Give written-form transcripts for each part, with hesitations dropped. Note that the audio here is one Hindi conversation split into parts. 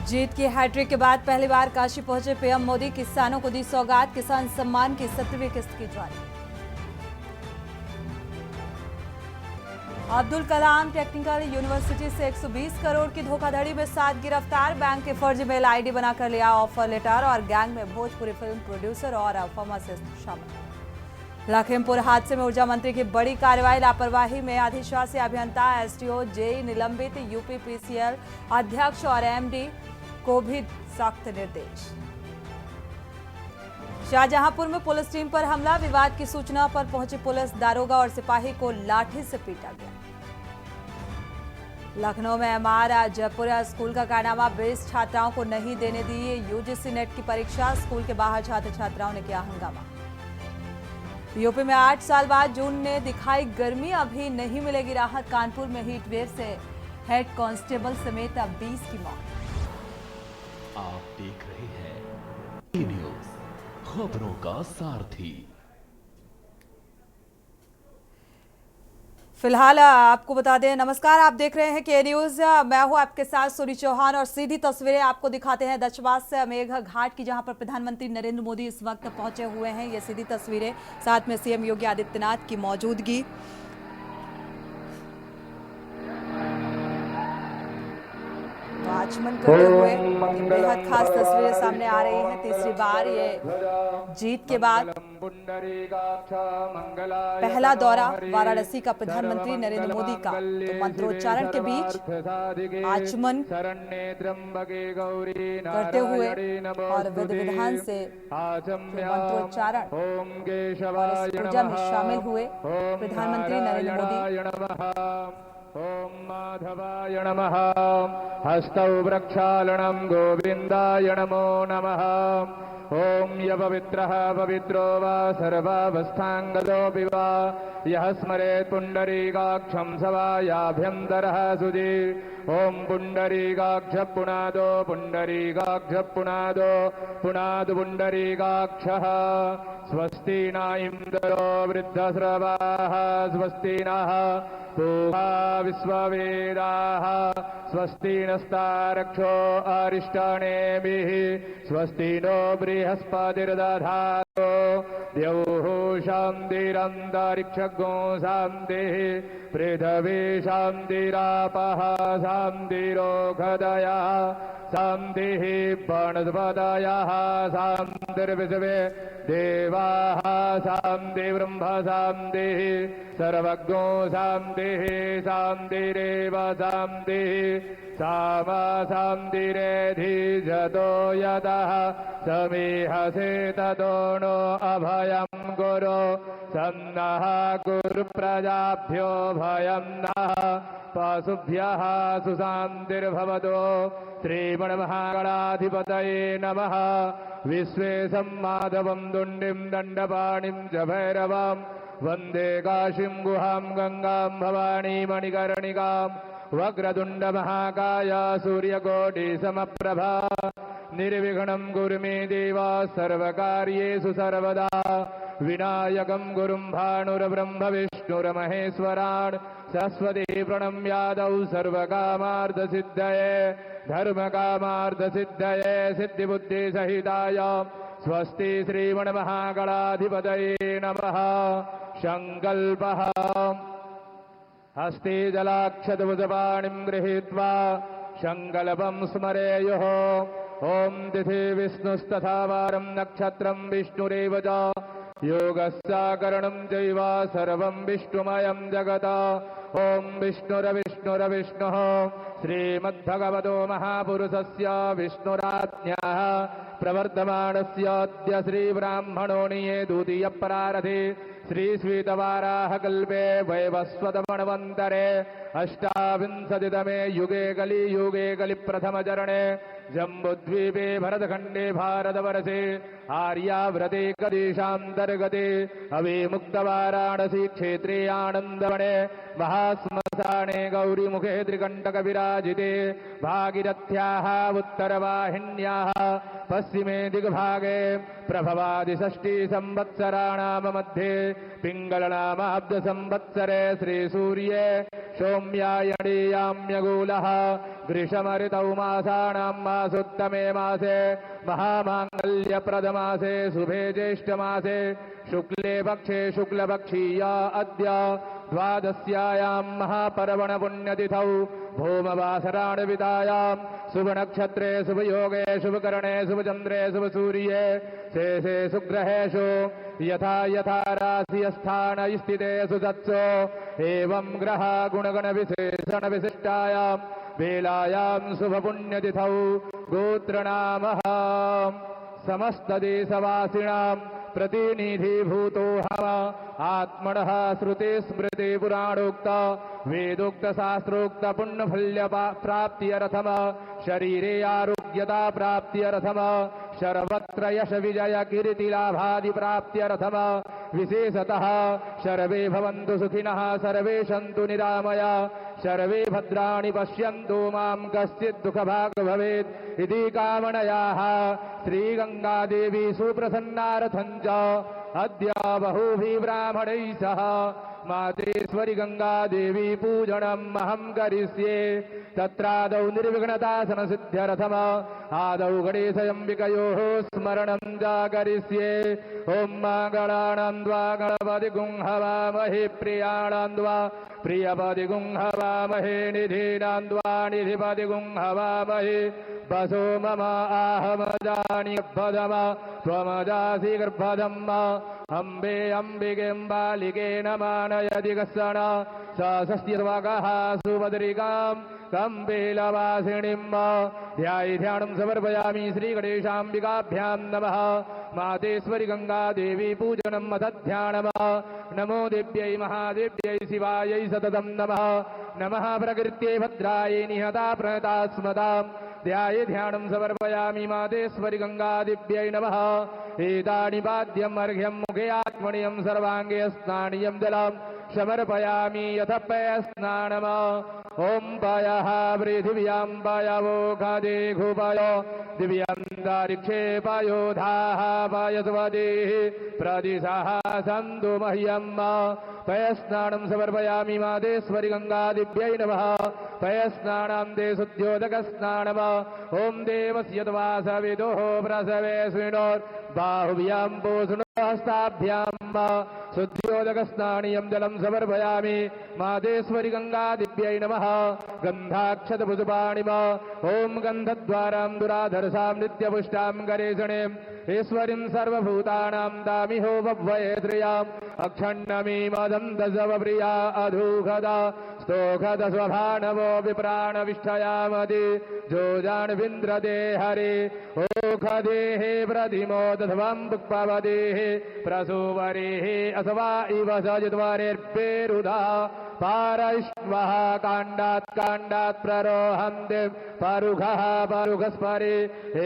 जीत की हैट्रिक के बाद पहली बार काशी पहुंचे पीएम मोदी। किसानों को दी सौगात। किसान सम्मान की 17वीं किस्त की जारी। अब्दुल कलाम टेक्निकल यूनिवर्सिटी से 120 करोड़ की धोखाधड़ी में 7 गिरफ्तार। बैंक के फर्जी मेल आईडी बनाकर लिया ऑफर लेटर और गैंग में भोजपुरी फिल्म प्रोड्यूसर और फार्मासिस्ट शामिल। लखीमपुर हादसे में ऊर्जा मंत्री की बड़ी कार्रवाई। लापरवाही में अधिशासी अभियंता एसडीओ जेई निलंबित। यूपीपीसीएल अध्यक्ष और एमडी को भी सख्त निर्देश। शाहजहांपुर में पुलिस टीम पर हमला। विवाद की सूचना पर पहुंची पुलिस। दारोगा और सिपाही को लाठी से पीटा गया। लखनऊ में एमआर जयपुर स्कूल का कारनामा। 20 छात्राओं को नहीं देने दी यूजीसी नेट की परीक्षा। स्कूल के बाहर छात्र छात्राओं ने किया हंगामा। यूपी में 8 साल बाद जून ने दिखाई गर्मी। अभी नहीं मिलेगी राहत। कानपुर में हीट वेव से हेड कांस्टेबल समेत 20 की मौत। आप देख रहे हैं न्यूज़, खबरों का सारथी। फिलहाल आपको बता दें, नमस्कार, आप देख रहे हैं के न्यूज। मैं हूं आपके साथ सूरी चौहान और सीधी तस्वीरें आपको दिखाते हैं दशवास मेघ घाट की, जहां पर प्रधानमंत्री नरेंद्र मोदी इस वक्त पहुंचे हुए हैं। ये सीधी तस्वीरें, साथ में सीएम योगी आदित्यनाथ की मौजूदगी। आचमन करते हुए बेहद खास तस्वीरें सामने आ रही हैं। तीसरी बार ये जीत के बाद पहला दौरा वाराणसी का प्रधानमंत्री नरेंद्र मोदी का, तो मंत्रोच्चारण के बीच आचमन करते हुए और विधि विधान से मंत्रोच्चारण और इस पूजा में शामिल हुए प्रधानमंत्री नरेंद्र मोदी। ओम माधवाय नमः। हस्तौ प्रक्षालनं गोविंदाय नमो नमः। ओम यपवित्रः पवित्रो वा सर्वावस्थांगतोऽपि वा यः स्मरेत् पुण्डरीकाक्षं सवायाभ्यन्तरः सुधि। ओम पुण्डरीकाक्ष पुनादो पुण्डरीकाक्ष पुनादो पुनादु पुण्डरीकाक्षः। स्वस्ति न इन्द्रो वृद्धश्रवाः स्वस्ति नः पूषा विश्ववेदाः स्वस्ति नस्तारक्षो अरिष्टानेमिः स्वस्ति नो बृहस्पतिर्दधातु द्यौः शान्तिरन्तरिक्षगो शान्तिः पृथिवी शान्तिरापः शान्तिरोगदयः शान्तिः वनस्पतयः शान्तिर्विश्वे देवाः शान्तिर्ब्रह्म शान्तिः सर्वज्ञो शान्तिः शान्तिरेव शान्तिः सामा शान्तिरेधिजतो यतः समीहसे ततो नो अभयं गुरु सन्नः कुरु प्रजाभ्यो भयं नः पशुभ्यः सुशान्तिर्भवतु। श्रीमन्महागणाधिपतये नमः। विश्वेशं माधवं दुण्डिं दण्डपाणिं च भैरवं वन्दे काशीं गुहां गंगां भवानी मणिकर्णिकां। वक्रतुण्ड महाकाय सूर्यकोटिसमप्रभा निर्विघ्नं कुरु मे देव सर्वकार्येषु सर्वदा। विनायकं गुरुं भानुर्ब्रह्म विष्णुर्महेश्वरान् सरस्वती प्रणम्यादौ सर्वकामार्थसिद्धये धर्मकामार्थसिद्धये सिद्धिबुद्धिसहिताय स्वस्ति श्रीमन्महागणाधिपतये नमः। संकल्पः हस्ते जलाक्षतभुजपाणिं गृहीत्वा संकल्पं स्मरेयुः। ओम तिथि विष्णुस्तथा वारं नक्षत्रं विष्णुरेव च योगस्याकरणं चैव सर्वं विष्णुमयं जगत्। ओम विष्णुरविष्णुरविष्णुः श्रीमद्भगवतो महापुरुषस्य विष्णुराज्ञः प्रवर्तमानस्याद्य श्रीब्राह्मणो निये द्वितीयप्रारथे श्रीश्वेतवाराहकल्पे वैवस्वतमन्वन्तरे अष्टाविंशतितमे युगे कलियुगे कलिप्रथमचरणे जम्बुद्वीपे भरतखण्डे भारतवर्षे आर्याव्रते कदेशान्तर्गते अविमुक्तवाराणसी क्षेत्रे आनन्दवने महाश्मशाने गौरीमुखे त्रिकण्टकविराजिते भागीरथ्याः उत्तरवाहिन्याः पश्चिमे दिग्भागे प्रभवादिषष्टि संवत्सराणां मध्ये पिंगलनामाब्द संवत्सरे श्रीसूर्ये सौम्यायणीयाम्यगूलः ग्रीष्मऋतौ मासानां मासोत्तमे मासे महामाङ्गल्यप्रदमासे शुभे ज्येष्ठमासे शुक्ले पक्षे शुक्लपक्षीया अद्य द्वादश्यायां महापर्वणपुण्यतिथौ भौमवासराणवितायां शुभनक्षत्रे शुभयोगे शुभकरणे शुभचन्द्रे शुभसूर्ये शेषे सुग्रहेषु यथा यथा राशिस्थान स्थितेषु तत्सु एवं ग्रह गुणगणविशेषणविशिष्टायां वेलायां शुभपुण्यतिथौ गोत्रनामः समस्तदेशवासिनां प्रतिनिधिभूतो हम आत्मनः श्रुतिस्मृति पुराणोक्त वेदोक्त शास्त्रोक्त पुण्यफल्य प्राप्त्यर्थम शरीरे आरोग्यता प्राप्त्यर्थम सर्वत्र यश विजय कीर्तिलाभादि प्राप्त्यर्थम विशेषतः सर्वे भवन्तु सुखिनः सर्वे सन्तु निरामया सर्वे भद्राणि पश्यन्तु मां कश्चित् दुःखभाग् भवेत् इति कामनयाः श्रीगङ्गादेवी सुप्रसन्नार्थं च अद्य बहुभिः ब्राह्मणैः सह मातेश्वरी गङ्गादेवी पूजनम् अहं करिष्ये तत्रादौ निर्विघ्नतासनसिद्ध्यर्थम आदौ गणेशयम्बिकयोः स्मरणं च करिष्ये ॐ मङ्गलानां द्वा गणपतिगुं हवामहे प्रियाणां द्वा प्रियपतिगुं हवामहे निधीनां द्वा निधिपतिगुं हवामहे वसो मम आहमजानि गर्भदम त्वमजासि गर्भदम् अम्बे अम्बिके बालिके नमानयति कश्चन स षष्ट्यर्वकः सुभद्रिकां कम्बेलवासिनीं ध्यानं समर्पयामि श्रीगणेशाम्बिकाभ्यां नमः मातेश्वरी गङ्गादेवी पूजनम् अथ ध्यानम् नमो देव्यै महादेव्यै शिवायै सततं नमः नमः प्रकृत्यै भद्रायै निहता प्रणता स्मताम् ध्यानं समर्पयामि मातेश्वरी गङ्गादेव्यै नमः एतानि पाद्यम् अर्घ्यं मुखे आत्मनियं सर्वाङ्गे स्नानीयं जलं समर्पयामि यथ पयस्नानम् ॐ पयः पृथिव्यां पयवो खदे घुपय दिव्यन्तरिक्षे पयोधाः पयस्वदेः प्रदिशः सन्तु मह्यम् पयस्नानं समर्पयामि मातेश्वरी गङ्गादेव्यै नमः पयस्नानं ते शुद्ध्योदकस्नानम् ॐ देवस्य वासविदुः प्रसवे बाहुभ्यां पोषणहस्ताभ्यां शुद्ध्योदकस्नानीयं जलं समर्पयामि मातेश्वरी गङ्गादेव्यै नमः गन्धाक्षतपुष्पाणिम् ॐ गन्धद्वारां दुराधरसां नित्यपुष्टां गणेशणीम् ईश्वरीं सर्वभूतानां दामिहो वह्वये त्रियाम् अक्षण्णमीमदन्तसवप्रिया अधूखदा स्तोखद स्वभानवो विप्राणविष्ठयामति जोजान्विन्द्रदे हरे ओखदेः प्रधिमो दध्वं पुक्पवदेः प्रसूवरेः असवा इव सजिद्वारेर्पेरुधा पारैष्वः काण्डात् प्ररोहन्ति परुघः परुघस्परि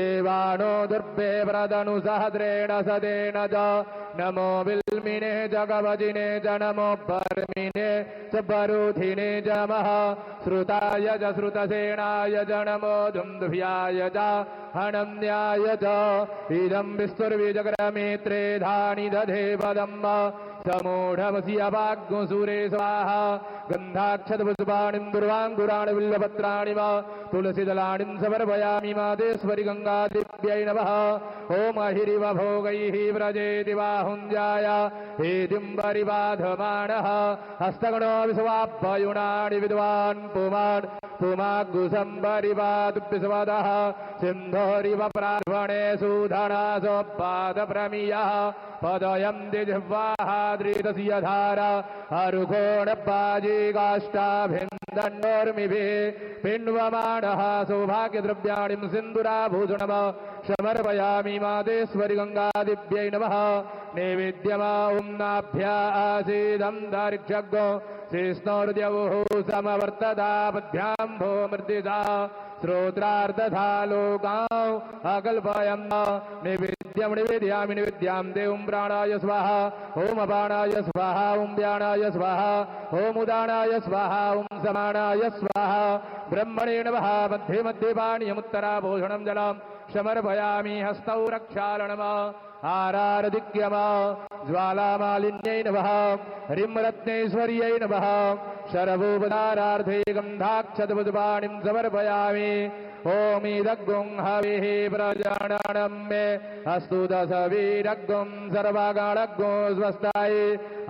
एवाणो दुर्भे प्रदनुसहद्रेण सदेन च नमो विल्मिने जगवजिने च नमो बर्मिने च बरुधिने च मः श्रुताय च श्रुतसेनाय च नमो दुन्दुभ्याय च हनन्याय च इदं विस्तुर्विजग्रमेत्रे धानि दधे पदम् समूढमसि अपाग्मुसूरे स्वाहा गन्धाक्षतपुष्पाणिं दुर्वाङ्कुराणि बिल्वपत्राणि तुलसीदलानिं समर्पयामि मातेश्वरी गङ्गादेव्यै नमः ॐ अहिरिव भोगैः व्रजेति बाहुञ्जाय हेतिं परिबाधमानः हस्तगणो विश्वाभ्ययुणानि विद्वान् पुमान् पुमाग्गुसम्परिवादुभिस्वदः सिन्धोरिव प्रार्पणे सुधनासोपादप्रमीयः पदयं दिजिह्वाः दृतस्य धारा अरुकोणपाजी काष्ठाभिन्दन्नोर्मिभिः पिण्वमाणः सौभाग्यद्रव्याणि सिन्दूराभूषणम् समर्पयामि मातेश्वरी गङ्गादेव्यै नमः नैवेद्यमा ॐ नाभ्या आसीदं दारिक्षग्गो शेष्णोर्द्यवुः समवर्तदापद्भ्यां भो मृदिता श्रोत्रार्धधा लोकां अकल्पयम् नैवेद्यं निवेदयामि निवेद्यां देवं प्राणाय स्वाहा ॐ अपानाय स्वाहा ॐ व्यानाय स्वाहा ॐ उदानाय स्वाहा ॐ समानाय स्वाहा ब्रह्मणे नमः मध्ये मध्ये पानीयमुत्तराभूषणं जलं समर्पयामि हस्तौ रक्षालनम् आरारदिक्यम ज्वालामालिन्यै नमः ह्रीं नमः शरभूपदारार्थे गन्धाक्षतमुद्पाणिं समर्पयामि ओम ईदग्गुं हविः प्रजाननं मे अस्तु दशवीरग्गुं सर्वगणग्गुं स्वस्ताय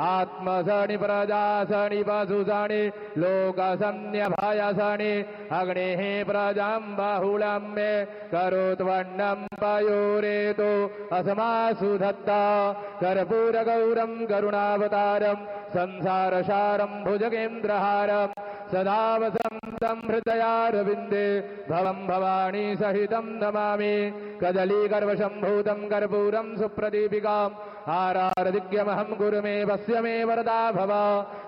आत्मसनि प्रजासनि पशुसनि लोकसन्न्यभयसनि अग्निः प्रजां बाहुलं मे करोत्वन्नं पयोरेतो अस्मासु धत्ता कर्पूरगौरं करुणावतारं संसारसारं भुजगेन्द्रहारं सदा वसन्तं हृदयारविन्दे भवं भवानी सहितं नमामि कदलीगर्भसम्भूतं कर्पूरं सुप्रदीपिकाम् आरारदिग्यमहं गुरु मे वस्य मे वरदा भव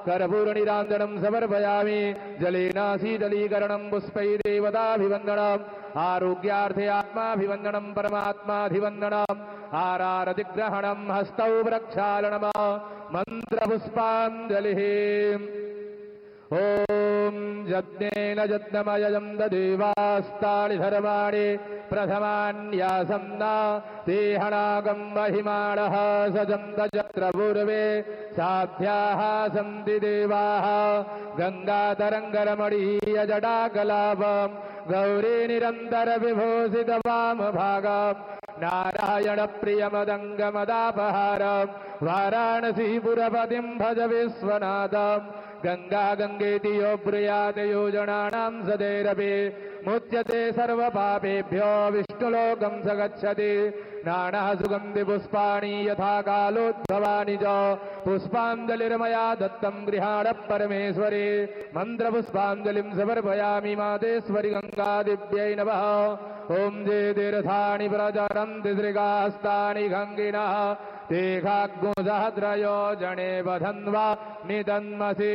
कर्पूरनिराञ्जनं समर्पयामि जलेन शीतलीकरणं पुष्पै देवताभिवन्दनम् आरोग्यार्थे आत्माभिवन्दनं परमात्माभिवन्दनम् आरारदिग्रहणं हस्तौ प्रक्षालनम् मन्त्रपुष्पाञ्जलिः ओम यज्ञेन यज्ञमयं देवास्तानि धर्माणि प्रथमान्यासन्ना तेहणागं महिमाणः सजन्त यत्र पूर्वे साध्याः सन्ति देवाः गङ्गातरङ्गरमणीयजटाकलापं गौरी निरन्तरविभूषितवामभागं नारायणप्रियमदङ्गमदापहारं वाराणसीपुरपतिं भज विश्वनाथम् गंगा गंगेति यो ब्रूयात् योजनानां सदैरपि मुच्यते सर्वपापेभ्यो विष्णुलोकं स गच्छति नानः सुगन्धि पुष्पाणि यथा कालोद्भवानि च पुष्पाञ्जलिर्मया दत्तं गृहाण परमेश्वरी मन्त्रपुष्पाञ्जलिं समर्पयामि मातेश्वरि गङ्गादिव्यै नमः ओम जे तीर्थानि प्रचरन्ति श्रीकास्तानि गङ्गिनः तेघाग्गुसहस्रयो जने बधन्वा निदन्मसि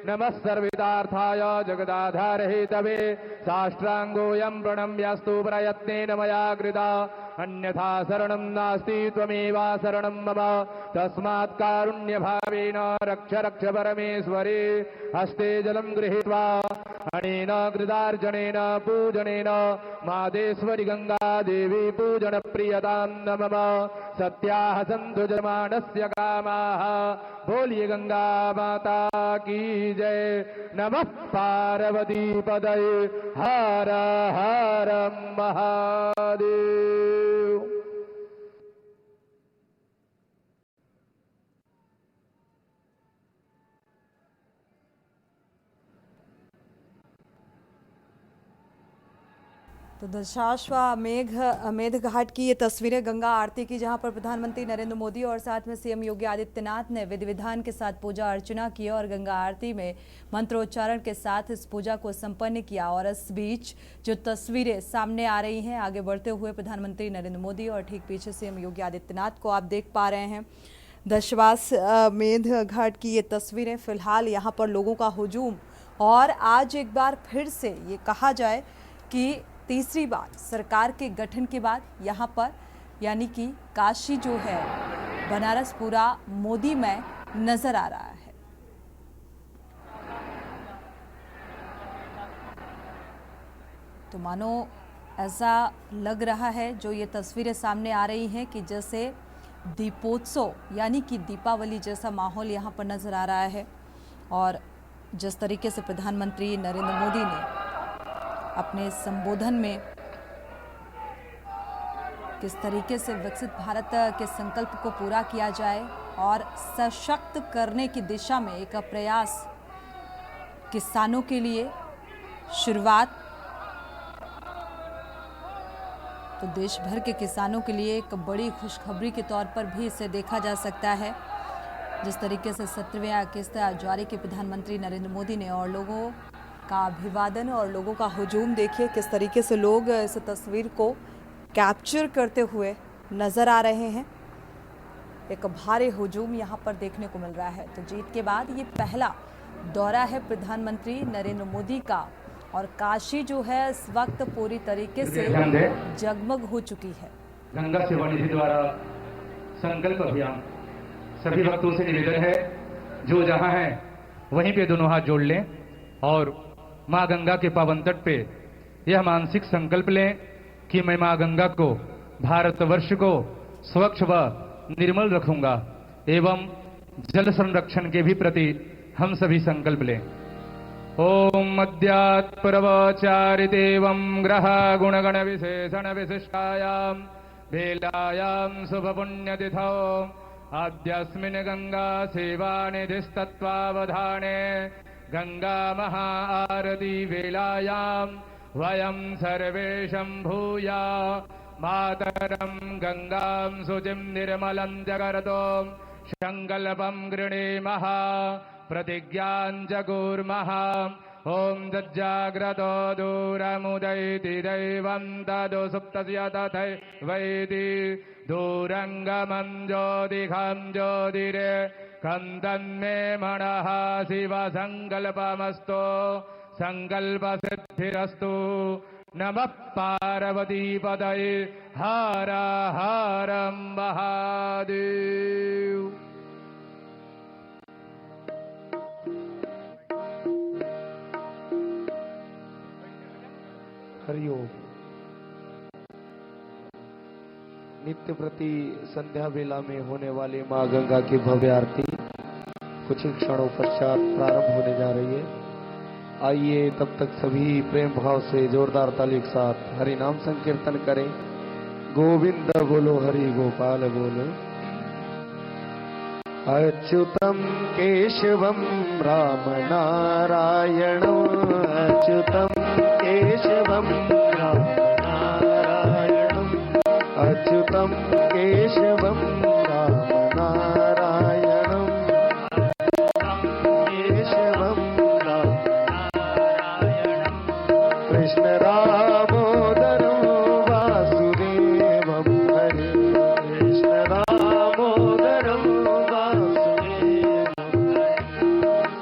नमः सर्वितार्थाय जगदाधारहितवे साष्टाङ्गोऽयं प्रणम्यस्तु प्रयत्नेन मया कृता अन्यथा शरणं नास्ति त्वमेव शरणं मम तस्मात् कारुण्यभावेन रक्ष रक्ष परमेश्वरी हस्ते जलं गृहीत्वा अनेन कृतार्जनेन पूजनेन मादेश्वरि गंगा देवी पूजन प्रियतां नमः सत्याः सन्तु जमानस्य कामाः बोलिए गंगा माता की जय नमः पार्वती पदये हर हर महादेव। तो मेध घाट की ये तस्वीरें गंगा आरती की, जहां पर प्रधानमंत्री नरेंद्र मोदी और साथ में सीएम योगी आदित्यनाथ ने विधि विधान के साथ पूजा अर्चना की और गंगा आरती में मंत्रोच्चारण के साथ इस पूजा को संपन्न किया। और इस बीच जो तस्वीरें सामने आ रही हैं आगे बढ़ते हुए प्रधानमंत्री नरेंद्र मोदी और ठीक पीछे सीएम योगी आदित्यनाथ को आप देख पा रहे हैं। दशवास मेध घाट की ये तस्वीरें, फिलहाल यहाँ पर लोगों का हुजूम। और आज एक बार फिर से ये कहा जाए कि तीसरी बार सरकार के गठन के बाद यहाँ पर यानी कि काशी जो है बनारस पूरा मोदीमय नजर आ रहा है। तो मानो ऐसा लग रहा है जो ये तस्वीरें सामने आ रही हैं कि जैसे दीपोत्सव यानी कि दीपावली जैसा माहौल यहाँ पर नजर आ रहा है। और जिस तरीके से प्रधानमंत्री नरेंद्र मोदी ने अपने संबोधन में किस तरीके से विकसित भारत के संकल्प को पूरा किया जाए और सशक्त करने की दिशा में एक प्रयास, किसानों के लिए शुरुआत, तो देश भर के किसानों के लिए एक बड़ी खुशखबरी के तौर पर भी इसे देखा जा सकता है। जिस तरीके से 17वें किस्त जारी की प्रधानमंत्री नरेंद्र मोदी ने और लोगों का अभिवादन और लोगों का हुजूम, देखिए किस तरीके से लोग इस तस्वीर को कैप्चर करते हुए नज़र आ रहे हैं। एक भारी हुजूम यहाँ पर देखने को मिल रहा है। तो जीत के बाद ये पहला दौरा है प्रधानमंत्री नरेंद्र मोदी का और काशी जो है इस वक्त पूरी तरीके से जगमग हो चुकी है। गंगा सेवा निधि द्वारा संकल्प अभियान, सभी भक्तों से निवेदन है जो जहां है वहीं पे दोनों हाथ जोड़ लें और माँ गंगा के पावन तट पे यह मानसिक संकल्प लें कि मैं माँ गंगा को, भारतवर्ष को स्वच्छ व निर्मल रखूंगा एवं जल संरक्षण के भी प्रति हम सभी संकल्प लें। ओम अद्यात् परवचारितेवं ग्रह गुणगण विशेषण विशिष्टायां वेलायां शुभ पुण्यतिथौ आद्यस्मिन् गंगा सेवा निधिस्तत्वावधाने गंगा महा आरती वेलायां वयं सर्वे शम्भूया मातरं गंगां शुचिं निर्मलं जगर्तो संकल्पं गृणीमः प्रतिज्ञां जगुर्मः। ओम जज्जाग्रतो दूरमुदैति दैवं तदु सुप्तस्य तथैवैति दूरङ्गमं ज्योतिषं ज्योतिरे कन्दन्मे मनः शिव संकल्पमस्तु संकल्पसिद्धिरस्तु। नमः पार्वतीपतये हर हर महादेव। हरिओम। नित्य प्रति संध्या वेला में होने वाली मां गंगा की भव्य आरती कुछ ही क्षणों पश्चात प्रारंभ होने जा रही है। आइए तब तक सभी प्रेम भाव से जोरदार ताली के साथ हरि नाम संकीर्तन करें। गोविंद बोलो, हरि गोपाल बोलो। अच्युतम केशवम राम नारायणम अच्युतम केशवम राम नारायणम अच्युतम केशवम राम नारायणम केशवम राम नारायणम कृष्ण रामोदरम वासुदेवम हरे कृष्ण रामोदरम वासुदेवम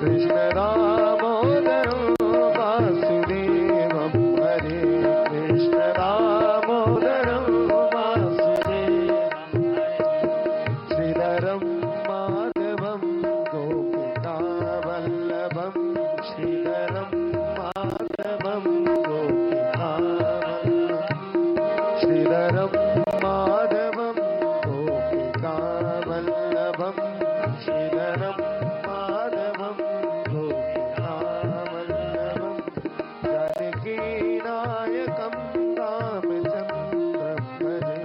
कृष्ण रामोदरम वासुदेवम हरे कृष्ण रामोदरम वासुदेवम श्रीधरम माधवम गोपिका वल्लभम श्रीधरम माधवम गोपिका वल्लभम श्रीधरम माधवम गोपिका वल्लभम श्रीधरम माधवम गोपिका वल्लभम जानकी नायकम रामचंद्रम भजे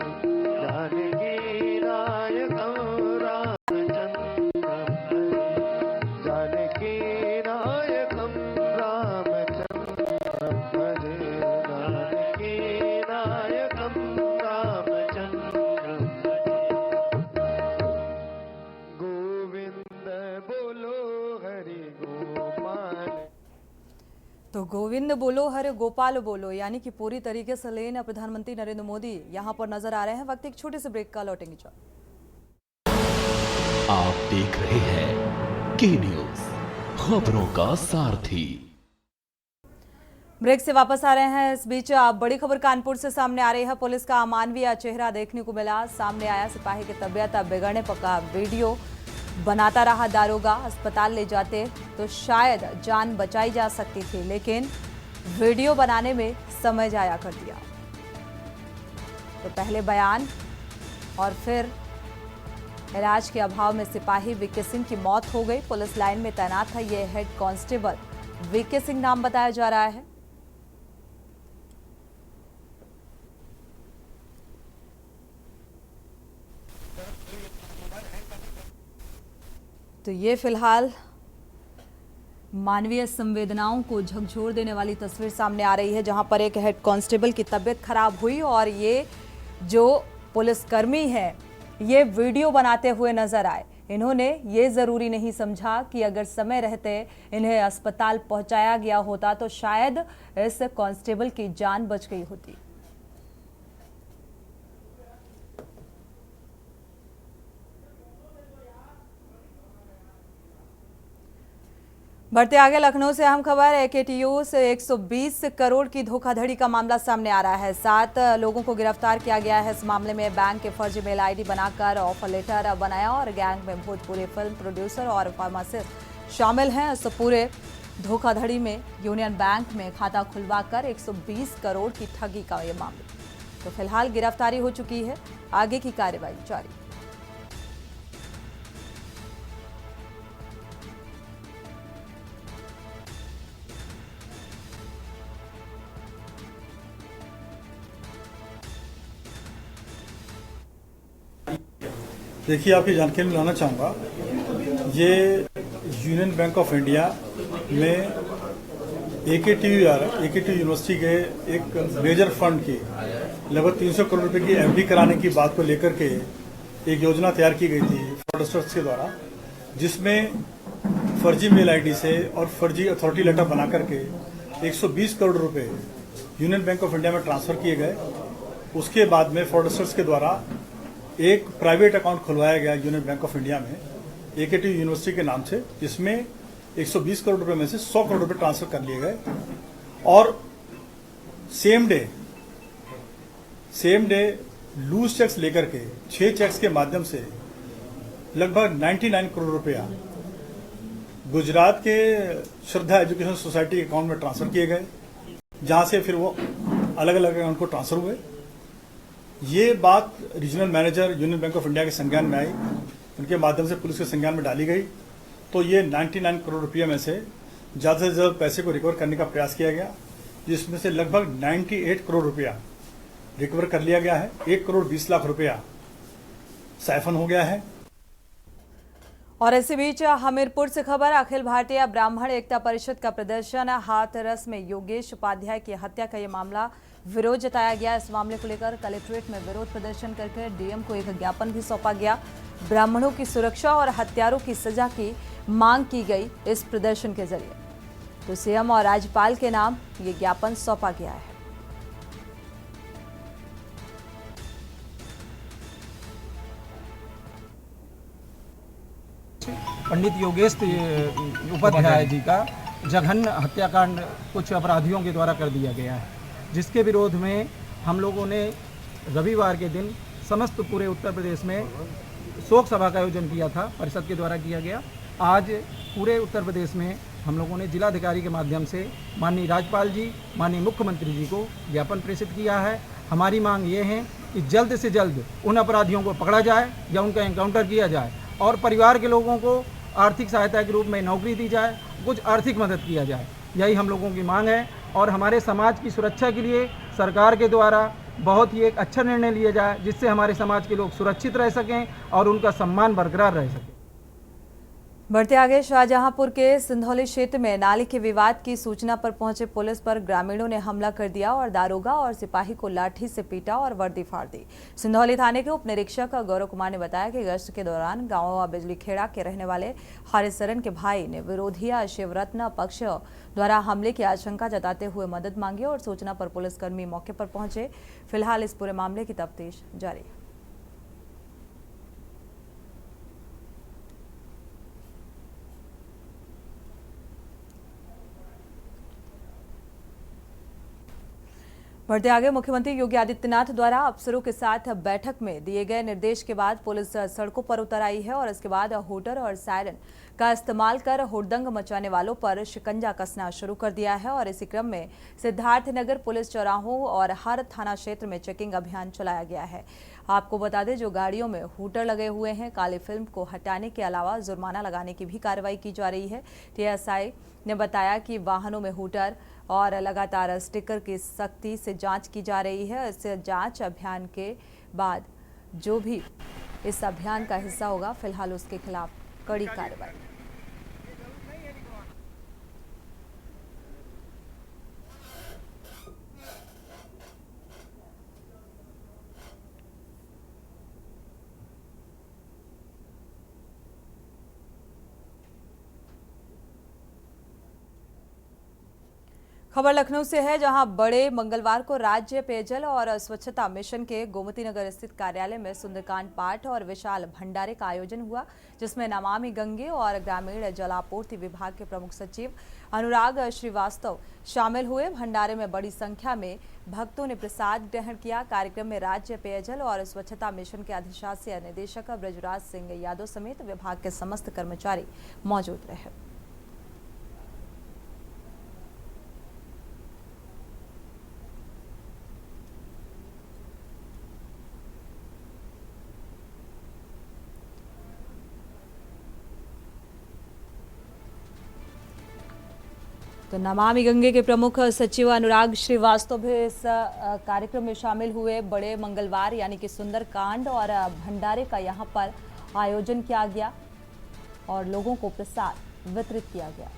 जानकी नायकम रामचंद्रम भजे जानकी नायकम रामचंद्रम भजे जानकी नायकम रामचंद्रम भजे। गोविंद बोलो, हरि गोपाल। तो गोविंद बोलो, हरे गोपाल बोलो, यानी कि पूरी तरीके से लेन प्रधानमंत्री नरेंद्र मोदी यहां पर नजर आ रहे हैं। वक्त एक छोटे से ब्रेक का, लौटेंगे जल्द। आप देख रहे हैं के न्यूज, खबरों का सारथी। ब्रेक से वापस आ रहे हैं। इस बीच बड़ी खबर कानपुर से सामने आ रही है। पुलिस का अमानवीय चेहरा देखने को मिला। सामने आया सिपाही की तबीयत बिगड़ने का वीडियो बनाता रहा दारोगा। अस्पताल ले जाते तो शायद जान बचाई जा सकती थी, लेकिन वीडियो बनाने में समय जाया कर दिया। तो पहले बयान और फिर इलाज के अभाव में सिपाही वीके सिंह की मौत हो गई। पुलिस लाइन में तैनात था ये हेड कांस्टेबल वीके सिंह नाम बताया जा रहा है। तो ये फिलहाल मानवीय संवेदनाओं को झकझोर देने वाली तस्वीर सामने आ रही है, जहां पर एक हेड कांस्टेबल की तबीयत खराब हुई और ये जो पुलिसकर्मी है ये वीडियो बनाते हुए नजर आए। इन्होंने ये जरूरी नहीं समझा कि अगर समय रहते इन्हें अस्पताल पहुंचाया गया होता तो शायद इस कांस्टेबल की जान बच गई होती। बढ़ते आगे, लखनऊ से अहम खबर। एकेटीयू से 120 करोड़ की धोखाधड़ी का मामला सामने आ रहा है। 7 लोगों को गिरफ्तार किया गया है। इस मामले में बैंक के फर्जी मेल आईडी बनाकर ऑफर लेटर बनाया और गैंग में भोजपुरी फिल्म प्रोड्यूसर और फार्मासिस्ट शामिल हैं। इस पूरे धोखाधड़ी में यूनियन बैंक में खाता खुलवाकर 120 करोड़ की ठगी का ये मामला। तो फिलहाल गिरफ्तारी हो चुकी है, आगे की कार्रवाई जारी। देखिए, आपकी जानकारी में लाना चाहूँगा, ये यूनियन बैंक ऑफ इंडिया में AKTU यूनिवर्सिटी के एक मेजर फंड की लगभग 300 करोड़ रुपए की FD कराने की बात को लेकर के एक योजना तैयार की गई थी फ्रॉडस्टर्स के द्वारा, जिसमें फर्जी मेल ID से और फर्जी अथॉरिटी लेटर बना करके 120 करोड़ रुपए यूनियन बैंक ऑफ इंडिया में ट्रांसफर किए गए। उसके बाद में फ्रॉडस्टर्स के द्वारा एक प्राइवेट अकाउंट खुलवाया गया यूनियन बैंक ऑफ इंडिया में AKTU यूनिवर्सिटी के नाम से, जिसमें 120 करोड़ रुपए में से 100 करोड़ रुपए ट्रांसफर कर लिए गए और सेम डे लूज चेक्स लेकर के 6 चेक्स के माध्यम से लगभग 99 करोड़ रुपया गुजरात के श्रद्धा एजुकेशन सोसाइटी अकाउंट में ट्रांसफर किए गए, जहां से फिर वो अलग अलग अकाउंट को ट्रांसफर हुए। ये बात regional manager union bank of India के संज्ञान में आई, उनके माध्यम से पुलिस के संज्ञान में डाली गई, तो ये 99 करोड़ रुपये में से ज़्यादा से ज़्यादा पैसे को रिकवर करने का प्रयास किया गया, जिसमें से लगभग 98 करोड़ रुपया रिकवर कर लिया गया है। 1 करोड़ 20 लाख रुपया साइफन हो गया है। और इसी बीच हमीरपुर से खबर, अखिल भारतीय ब्राह्मण एकता परिषद का प्रदर्शन, हाथरस में योगेश उपाध्याय की हत्या का ये मामला विरोध जताया गया। इस मामले को लेकर कलेक्ट्रेट में विरोध प्रदर्शन करके डीएम को एक ज्ञापन भी सौंपा गया। ब्राह्मणों की सुरक्षा और हत्यारों की सजा की मांग की गई इस प्रदर्शन के जरिए, तो सीएम और राज्यपाल के नाम ये ज्ञापन सौंपा गया है। पंडित योगेश उपाध्याय जी का जघन्य हत्याकांड कुछ अपराधियों के द्वारा कर दिया गया है, जिसके विरोध में हम लोगों ने रविवार के दिन समस्त पूरे उत्तर प्रदेश में शोक सभा का आयोजन किया था, परिषद के द्वारा किया गया। आज पूरे उत्तर प्रदेश में हम लोगों ने जिलाधिकारी के माध्यम से माननीय राज्यपाल जी, माननीय मुख्यमंत्री जी को ज्ञापन प्रेषित किया है। हमारी मांग ये है कि जल्द से जल्द उन अपराधियों को पकड़ा जाए या उनका एनकाउंटर किया जाए और परिवार के लोगों को आर्थिक सहायता के रूप में नौकरी दी जाए, कुछ आर्थिक मदद किया जाए। यही हम लोगों की मांग है और हमारे समाज की सुरक्षा के लिए सरकार के द्वारा बहुत ही एक अच्छा निर्णय लिया जाए, जिससे हमारे समाज के लोग सुरक्षित रह सकें और उनका सम्मान बरकरार रह सके। बढ़ते आगे, शाहजहांपुर के सिंधौली क्षेत्र में नाली के विवाद की सूचना पर पहुंचे पुलिस पर ग्रामीणों ने हमला कर दिया और दारोगा और सिपाही को लाठी से पीटा और वर्दी फाड़ दी। सिंधौली थाने के उप निरीक्षक गौरव कुमार ने बताया कि गश्त के दौरान गांव बिजली खेड़ा के रहने वाले हरिशरण के भाई ने विरोधी शिवरत्न पक्ष द्वारा हमले की आशंका जताते हुए मदद मांगी और सूचना पर पुलिसकर्मी मौके पर पहुंचे। फिलहाल इस पूरे मामले की तफ्तीश जारी है। बढ़ते आगे, मुख्यमंत्री योगी आदित्यनाथ द्वारा अफसरों के साथ बैठक में दिए गए निर्देश के बाद पुलिस सड़कों पर उतर आई है और इसके बाद हूटर और सायरन का इस्तेमाल कर हुड़दंग मचाने वालों पर शिकंजा कसना शुरू कर दिया है। और इसी क्रम में सिद्धार्थनगर पुलिस चौराहों और हर थाना क्षेत्र में चेकिंग अभियान चलाया गया है। आपको बता दें, जो गाड़ियों में हूटर लगे हुए हैं, काली फिल्म को हटाने के अलावा जुर्माना लगाने की भी कार्रवाई की जा रही है। टीएसआई ने बताया कि वाहनों में हूटर और लगातार स्टिकर की सख्ती से जांच की जा रही है। इस जांच अभियान के बाद जो भी इस अभियान का हिस्सा होगा, फिलहाल उसके खिलाफ कड़ी कार्रवाई। खबर लखनऊ से है, जहां बड़े मंगलवार को राज्य पेयजल और स्वच्छता मिशन के गोमती नगर स्थित कार्यालय में सुंदरकांड पाठ और विशाल भंडारे का आयोजन हुआ, जिसमें नमामि गंगे और ग्रामीण जलापूर्ति विभाग के प्रमुख सचिव अनुराग श्रीवास्तव शामिल हुए। भंडारे में बड़ी संख्या में भक्तों ने प्रसाद ग्रहण किया। कार्यक्रम में राज्य पेयजल और स्वच्छता मिशन के अधिशासी निदेशक ब्रजराज सिंह यादव समेत विभाग के समस्त कर्मचारी मौजूद रहे। तो नमामि गंगे के प्रमुख सचिव अनुराग श्रीवास्तव भी इस कार्यक्रम में शामिल हुए। बड़े मंगलवार यानी कि सुंदरकांड और भंडारे का यहाँ पर आयोजन किया गया और लोगों को प्रसाद वितरित किया गया।